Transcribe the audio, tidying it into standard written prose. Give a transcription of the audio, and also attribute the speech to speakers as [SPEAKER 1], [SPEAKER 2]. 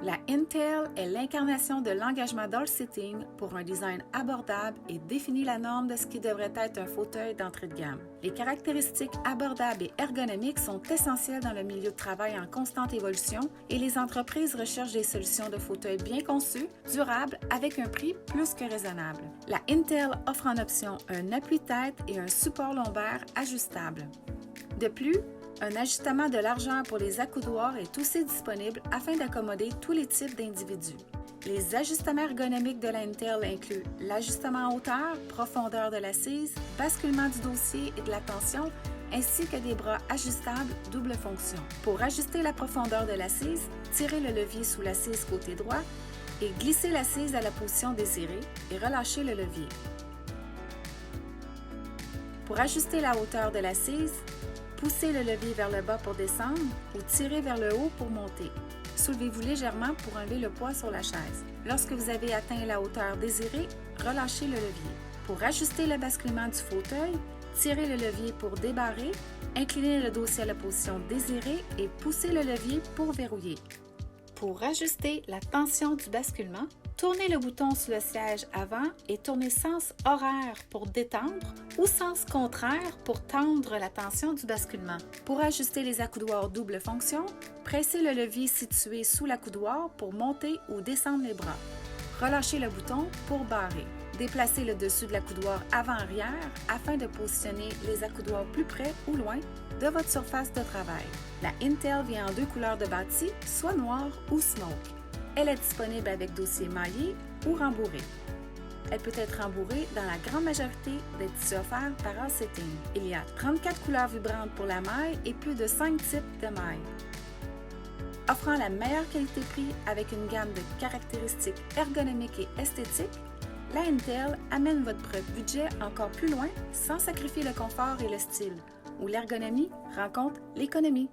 [SPEAKER 1] La Intel est l'incarnation de l'engagement dans le sitting pour un design abordable et définit la norme de ce qui devrait être un fauteuil d'entrée de gamme. Les caractéristiques abordables et ergonomiques sont essentielles dans le milieu de travail en constante évolution et les entreprises recherchent des solutions de fauteuils bien conçus, durables, avec un prix plus que raisonnable. La Intel offre en option un appui-tête et un support lombaire ajustable. De plus, un ajustement de largeur pour les accoudoirs est aussi disponible afin d'accommoder tous les types d'individus. Les ajustements ergonomiques de la Intel incluent l'ajustement en hauteur, profondeur de l'assise, basculement du dossier et de la tension, ainsi que des bras ajustables double fonction. Pour ajuster la profondeur de l'assise, tirez le levier sous l'assise côté droit et glissez l'assise à la position désirée et relâchez le levier. Pour ajuster la hauteur de l'assise, poussez le levier vers le bas pour descendre ou tirez vers le haut pour monter. Soulevez-vous légèrement pour enlever le poids sur la chaise. Lorsque vous avez atteint la hauteur désirée, relâchez le levier. Pour ajuster le basculement du fauteuil, tirez le levier pour débarrer, inclinez le dossier à la position désirée et poussez le levier pour verrouiller. Pour ajuster la tension du basculement, tournez le bouton sur le siège avant et tournez sens horaire pour détendre ou sens contraire pour tendre la tension du basculement. Pour ajuster les accoudoirs double fonction, pressez le levier situé sous l'accoudoir pour monter ou descendre les bras. Relâchez le bouton pour barrer. Déplacez le dessus de l'accoudoir avant-arrière afin de positionner les accoudoirs plus près ou loin de votre surface de travail. La Intel vient en deux couleurs de bâti, soit noir ou smoke. Elle est disponible avec dossier maillé ou rembourré. Elle peut être rembourrée dans la grande majorité des tissus offerts par All-Sitting. Il y a 34 couleurs vibrantes pour la maille et plus de 5 types de mailles. Offrant la meilleure qualité-prix avec une gamme de caractéristiques ergonomiques et esthétiques, la Intel amène votre budget encore plus loin sans sacrifier le confort et le style, où l'ergonomie rencontre l'économie.